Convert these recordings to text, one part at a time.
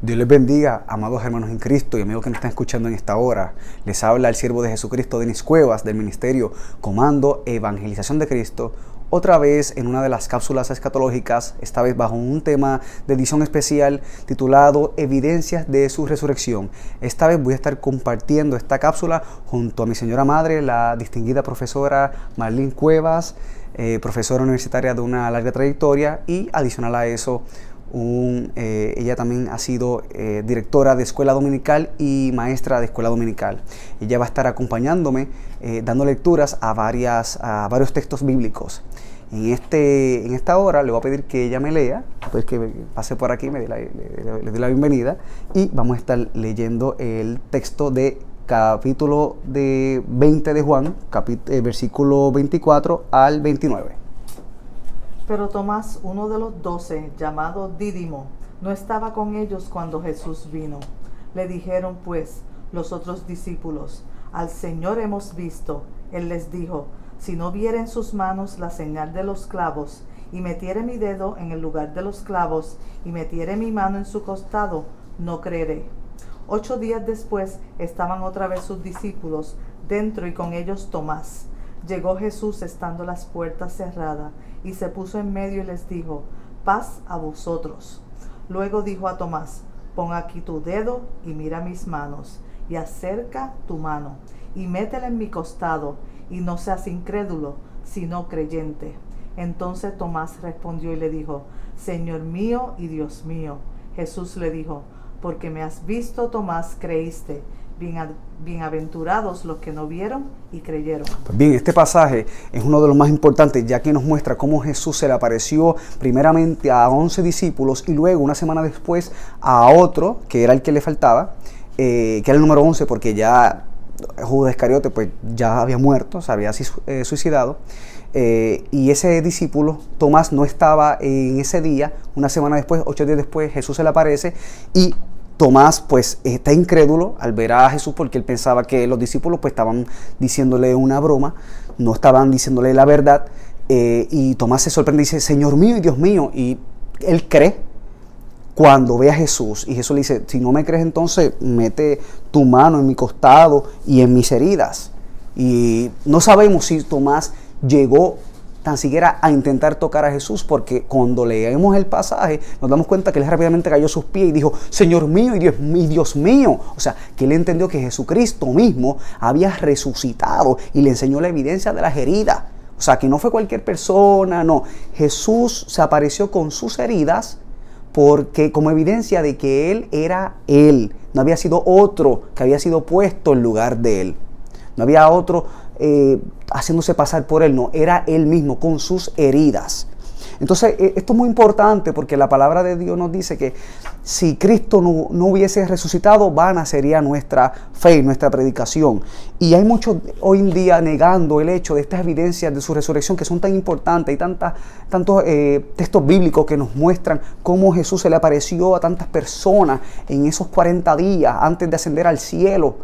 Dios les bendiga, amados hermanos en Cristo y amigos que nos están escuchando en esta hora. Les habla el siervo de Jesucristo, Denis Cuevas, del Ministerio Comando Evangelización de Cristo, otra vez en una de las cápsulas escatológicas, esta vez bajo un tema de edición especial titulado Evidencias de su Resurrección. Esta vez voy a estar compartiendo esta cápsula junto a mi señora madre, la distinguida profesora Marlene Cuevas, profesora universitaria de una larga trayectoria, y adicional a eso, ella también ha sido directora de escuela dominical y maestra de escuela dominical. Ella va a estar acompañándome dando lecturas a varios textos bíblicos. En esta hora le voy a pedir que ella me lea, pues que pase por aquí, le dé la bienvenida, y vamos a estar leyendo el texto de capítulo 20 de Juan, versículo 24 al 29. Pero Tomás, uno de los 12, llamado Dídimo, no estaba con ellos cuando Jesús vino. Le dijeron pues los otros discípulos: al Señor hemos visto. Él les dijo: si no viere en sus manos la señal de los clavos, y metiere mi dedo en el lugar de los clavos, y metiere mi mano en su costado, no creeré. 8 días después estaban otra vez sus discípulos dentro, y con ellos Tomás. Llegó Jesús estando las puertas cerradas, y se puso en medio y les dijo: paz a vosotros. Luego dijo a Tomás: pon aquí tu dedo y mira mis manos, y acerca tu mano, y métela en mi costado, y no seas incrédulo, sino creyente. Entonces Tomás respondió y le dijo: Señor mío y Dios mío. Jesús le dijo: porque me has visto, Tomás, creíste. Bienaventurados los que no vieron y creyeron. Pues bien, este pasaje es uno de los más importantes, ya que nos muestra cómo Jesús se le apareció primeramente a 11 discípulos y luego una semana después a otro, que era el que le faltaba, que era el número 11, porque ya Judas Iscariote pues ya había muerto, se había suicidado. Y ese discípulo, Tomás, no estaba en ese día. Una semana después, 8 días después, Jesús se le aparece, y Tomás pues está incrédulo al ver a Jesús, porque él pensaba que los discípulos pues estaban diciéndole una broma, no estaban diciéndole la verdad, y Tomás se sorprende y dice: Señor mío y Dios mío. Y él cree cuando ve a Jesús, y Jesús le dice: si no me crees, entonces mete tu mano en mi costado y en mis heridas. Y no sabemos si Tomás llegó tan siquiera a intentar tocar a Jesús, porque cuando leemos el pasaje nos damos cuenta que él rápidamente cayó a sus pies y dijo: Señor mío y Dios mío. O sea, que él entendió que Jesucristo mismo había resucitado y le enseñó la evidencia de las heridas. O sea, que no fue cualquier persona, no. Jesús se apareció con sus heridas, porque como evidencia de que él era él. No había sido otro que había sido puesto en lugar de él. No había otro haciéndose pasar por él, no, era él mismo con sus heridas. Entonces, esto es muy importante, porque la palabra de Dios nos dice que si Cristo no hubiese resucitado, vana sería nuestra fe, nuestra predicación. Y hay muchos hoy en día negando el hecho de estas evidencias de su resurrección, que son tan importantes. Hay tantos textos bíblicos que nos muestran cómo Jesús se le apareció a tantas personas en esos 40 días antes de ascender al cielo.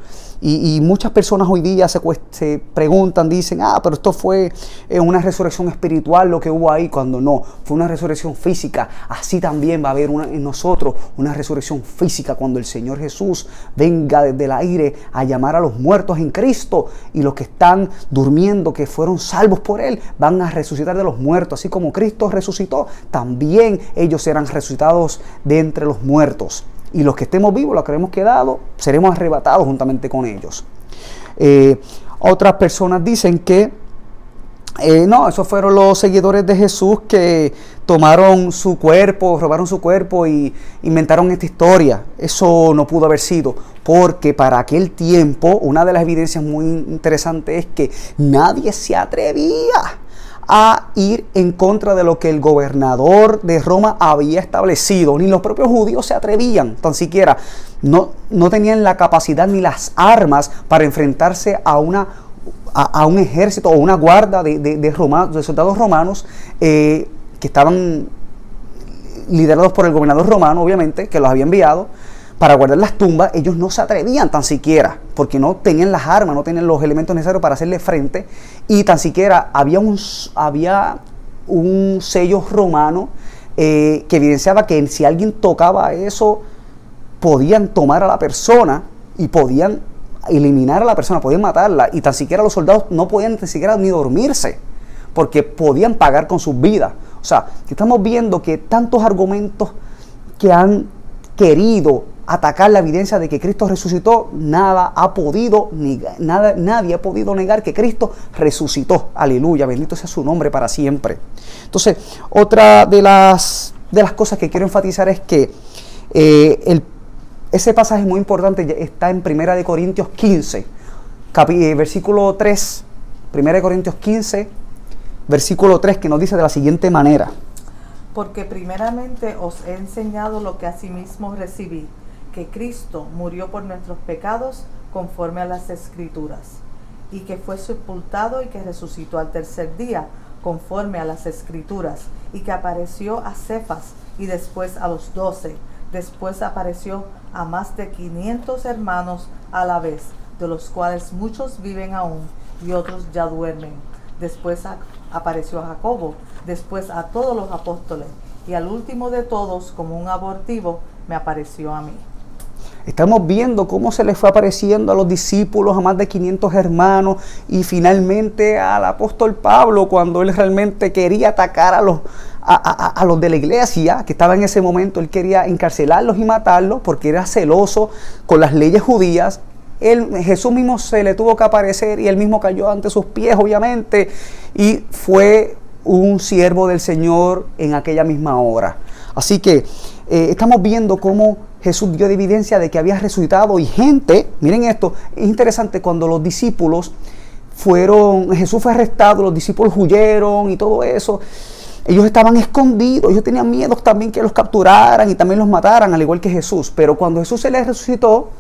Y muchas personas hoy día se preguntan, dicen: pero esto fue una resurrección espiritual lo que hubo ahí, cuando no, fue una resurrección física. Así también va a haber en nosotros una resurrección física cuando el Señor Jesús venga desde el aire a llamar a los muertos en Cristo, y los que están durmiendo, que fueron salvos por Él, van a resucitar de los muertos. Así como Cristo resucitó, también ellos serán resucitados de entre los muertos. Y los que estemos vivos, los que hemos quedado, seremos arrebatados juntamente con ellos. Otras personas dicen que no, esos fueron los seguidores de Jesús que tomaron su cuerpo, robaron su cuerpo y inventaron esta historia. Eso no pudo haber sido, porque para aquel tiempo una de las evidencias muy interesantes es que nadie se atrevía a ir en contra de lo que el gobernador de Roma había establecido. Ni los propios judíos se atrevían, tan siquiera. No tenían la capacidad ni las armas para enfrentarse a un ejército o una guardia de soldados romanos que estaban liderados por el gobernador romano, obviamente, que los había enviado para guardar las tumbas. Ellos no se atrevían tan siquiera, porque no tenían las armas, no tenían los elementos necesarios para hacerle frente, y tan siquiera había un sello romano que evidenciaba que si alguien tocaba eso, podían tomar a la persona y podían eliminar a la persona, podían matarla, y tan siquiera los soldados no podían ni siquiera ni dormirse, porque podían pagar con sus vidas. O sea, que estamos viendo que tantos argumentos que han querido atacar la evidencia de que Cristo resucitó, nadie ha podido negar que Cristo resucitó. Aleluya, bendito sea su nombre para siempre. Entonces, otra de las cosas que quiero enfatizar es que ese pasaje muy importante está en 1 Corintios 15, versículo 3, 1 Corintios 15, versículo 3, que nos dice de la siguiente manera: porque primeramente os he enseñado lo que asimismo recibí, que Cristo murió por nuestros pecados conforme a las Escrituras, y que fue sepultado y que resucitó al tercer día conforme a las Escrituras, y que apareció a Cefas y después a los 12. Después apareció a más de 500 hermanos a la vez, de los cuales muchos viven aún y otros ya duermen. Después apareció a Jacobo, después a todos los apóstoles, y al último de todos, como un abortivo, me apareció a mí. Estamos viendo cómo se les fue apareciendo a los discípulos, a más de 500 hermanos, y finalmente al apóstol Pablo, cuando él realmente quería atacar a los de la iglesia que estaban en ese momento. Él quería encarcelarlos y matarlos porque era celoso con las leyes judías. Jesús mismo se le tuvo que aparecer y él mismo cayó ante sus pies, obviamente, y fue un siervo del Señor en aquella misma hora. Así que estamos viendo cómo Jesús dio evidencia de que había resucitado, y gente, miren esto, es interesante, cuando los discípulos Jesús fue arrestado, los discípulos huyeron y todo eso, ellos estaban escondidos, ellos tenían miedo también que los capturaran y también los mataran, al igual que Jesús. Pero cuando Jesús se les resucitó,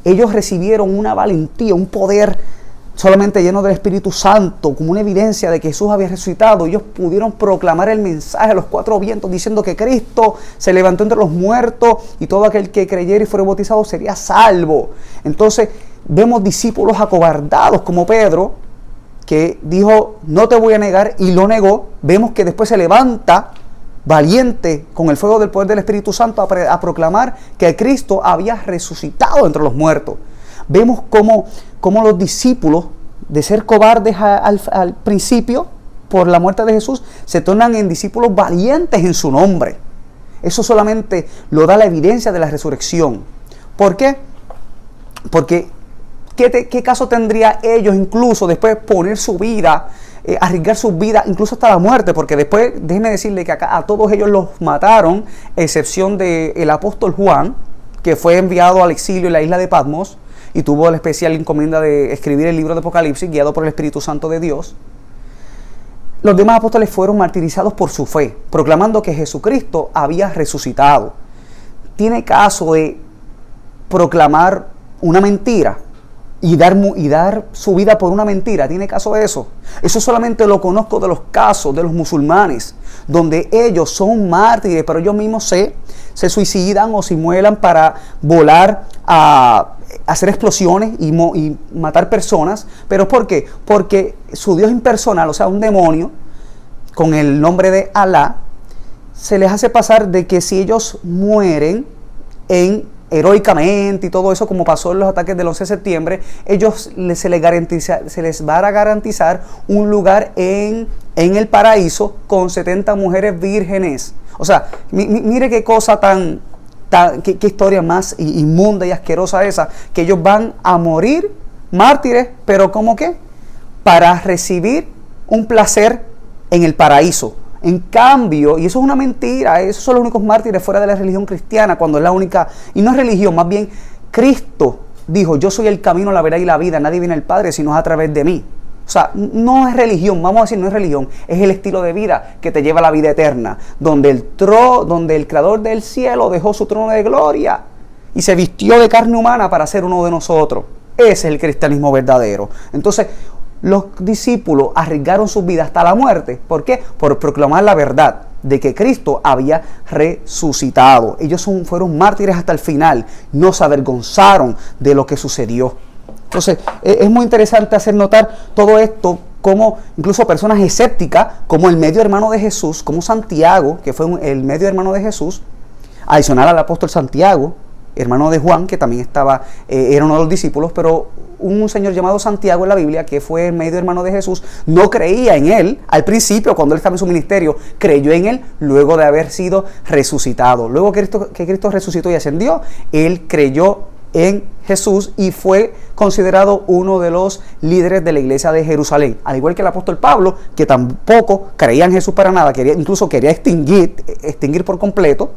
ellos recibieron una valentía, un poder solamente lleno del Espíritu Santo, como una evidencia de que Jesús había resucitado. Ellos pudieron proclamar el mensaje a los cuatro vientos, diciendo que Cristo se levantó entre los muertos y todo aquel que creyera y fuera bautizado sería salvo. Entonces vemos discípulos acobardados como Pedro, que dijo, no te voy a negar, y lo negó. Vemos que después se levanta valiente con el fuego del poder del Espíritu Santo a proclamar que Cristo había resucitado entre los muertos. Vemos cómo los discípulos, de ser cobardes al principio por la muerte de Jesús, se tornan en discípulos valientes en su nombre. Eso solamente lo da la evidencia de la resurrección. ¿Por qué? Porque ¿qué caso tendría ellos incluso después poner su vida, arriesgar su vida, incluso hasta la muerte? Porque después, déjenme decirle que acá a todos ellos los mataron, excepción del apóstol Juan, que fue enviado al exilio en la isla de Patmos y tuvo la especial encomienda de escribir el libro de Apocalipsis, guiado por el Espíritu Santo de Dios. Los demás apóstoles fueron martirizados por su fe, proclamando que Jesucristo había resucitado. ¿Tiene caso de proclamar una mentira y dar su vida por una mentira? ¿Tiene caso de eso? Eso solamente lo conozco de los casos de los musulmanes, donde ellos son mártires, pero ellos mismos se suicidan o se muelan para volar a hacer explosiones y matar personas. ¿Pero por qué? Porque su Dios impersonal, o sea, un demonio con el nombre de Alá, se les hace pasar de que si ellos mueren heroicamente y todo eso, como pasó en los ataques del 11 de septiembre, se les va a garantizar un lugar en el paraíso con 70 mujeres vírgenes. O sea, mire qué cosa qué historia más inmunda y asquerosa esa, que ellos van a morir mártires, pero ¿cómo qué? Para recibir un placer en el paraíso. En cambio, y eso es una mentira, esos son los únicos mártires fuera de la religión cristiana, cuando es la única, y no es religión, más bien Cristo dijo, yo soy el camino, la verdad y la vida, nadie viene al Padre sino a través de mí. O sea, no es religión, vamos a decir, no es religión, es el estilo de vida que te lleva a la vida eterna, donde el Creador del cielo dejó su trono de gloria y se vistió de carne humana para ser uno de nosotros. Ese es el cristianismo verdadero. Entonces, los discípulos arriesgaron sus vidas hasta la muerte. ¿Por qué? Por proclamar la verdad de que Cristo había resucitado. Ellos fueron mártires hasta el final, no se avergonzaron de lo que sucedió. Entonces, es muy interesante hacer notar todo esto, como incluso personas escépticas, como el medio hermano de Jesús, como Santiago, que fue el medio hermano de Jesús, adicional al apóstol Santiago, hermano de Juan, que también era uno de los discípulos, pero un señor llamado Santiago en la Biblia, que fue medio hermano de Jesús, no creía en él al principio, cuando él estaba en su ministerio, creyó en él luego de haber sido resucitado. Luego que Cristo resucitó y ascendió, él creyó en Jesús y fue considerado uno de los líderes de la iglesia de Jerusalén, al igual que el apóstol Pablo, que tampoco creía en Jesús para nada, incluso quería extinguir por completo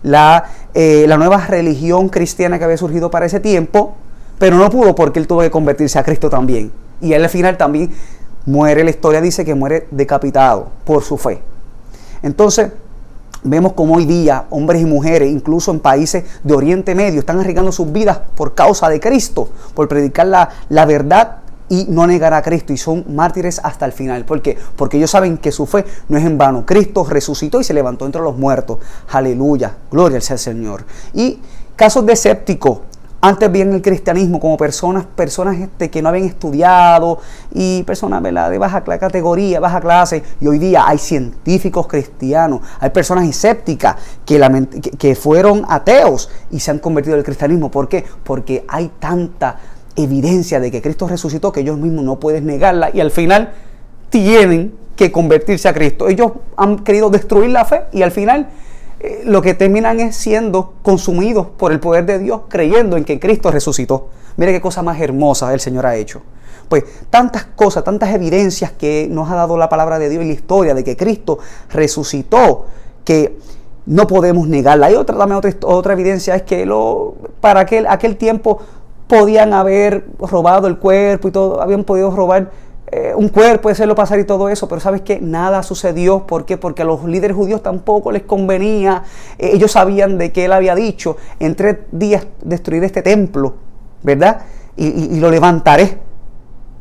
la nueva religión cristiana que había surgido para ese tiempo, pero no pudo porque él tuvo que convertirse a Cristo también, y él al final también muere. La historia dice que muere decapitado por su fe. Entonces vemos como hoy día hombres y mujeres, incluso en países de Oriente Medio, están arriesgando sus vidas por causa de Cristo, por predicar la verdad y no negar a Cristo, y son mártires hasta el final. ¿Por qué? Porque ellos saben que su fe no es en vano. Cristo resucitó y se levantó entre los muertos. Aleluya, gloria sea al Señor. Y casos de escépticos. Antes veían el cristianismo como personas que no habían estudiado y personas, ¿verdad?, de baja categoría, baja clase. Y hoy día hay científicos cristianos, hay personas escépticas que fueron ateos y se han convertido al cristianismo. ¿Por qué? Porque hay tanta evidencia de que Cristo resucitó que ellos mismos no pueden negarla y al final tienen que convertirse a Cristo. Ellos han querido destruir la fe y al final lo que terminan es siendo consumidos por el poder de Dios, creyendo en que Cristo resucitó. Mire qué cosa más hermosa el Señor ha hecho. Pues tantas cosas, tantas evidencias que nos ha dado la palabra de Dios y la historia de que Cristo resucitó, que no podemos negarla. Hay otra evidencia, es que para aquel tiempo podían haber robado el cuerpo y todo, habían podido robar un cuerpo y hacerlo pasar y todo eso, pero ¿sabes qué? Nada sucedió. ¿Por qué? Porque a los líderes judíos tampoco les convenía. Ellos sabían de que él había dicho: en 3 días destruiré este templo, ¿verdad? Y lo levantaré.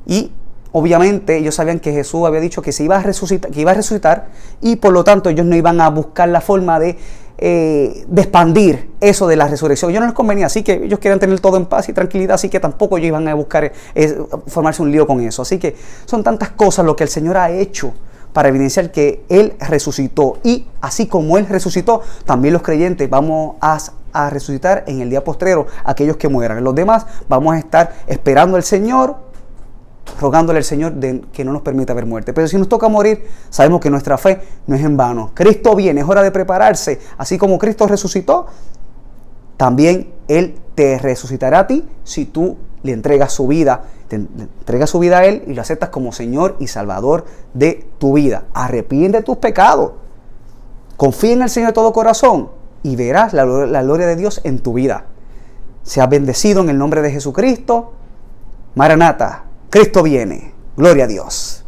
Y obviamente ellos sabían que Jesús había dicho que iba a resucitar, y por lo tanto ellos no iban a buscar la forma de expandir eso de la resurrección. Ellos no les convenía, así que ellos querían tener todo en paz y tranquilidad, así que tampoco ellos iban a buscar formarse un lío con eso. Así que son tantas cosas lo que el Señor ha hecho para evidenciar que Él resucitó, y así como Él resucitó, también los creyentes vamos a resucitar en el día postrero, aquellos que mueran. Los demás vamos a estar esperando al Señor, rogándole al Señor que no nos permita ver muerte. Pero si nos toca morir, sabemos que nuestra fe no es en vano. Cristo viene, es hora de prepararse. Así como Cristo resucitó, también Él te resucitará a ti si tú le entregas su vida. Le entregas su vida a Él y lo aceptas como Señor y Salvador de tu vida. Arrepiente de tus pecados. Confía en el Señor de todo corazón y verás la gloria de Dios en tu vida. Seas bendecido en el nombre de Jesucristo. Maranata. Cristo viene. Gloria a Dios.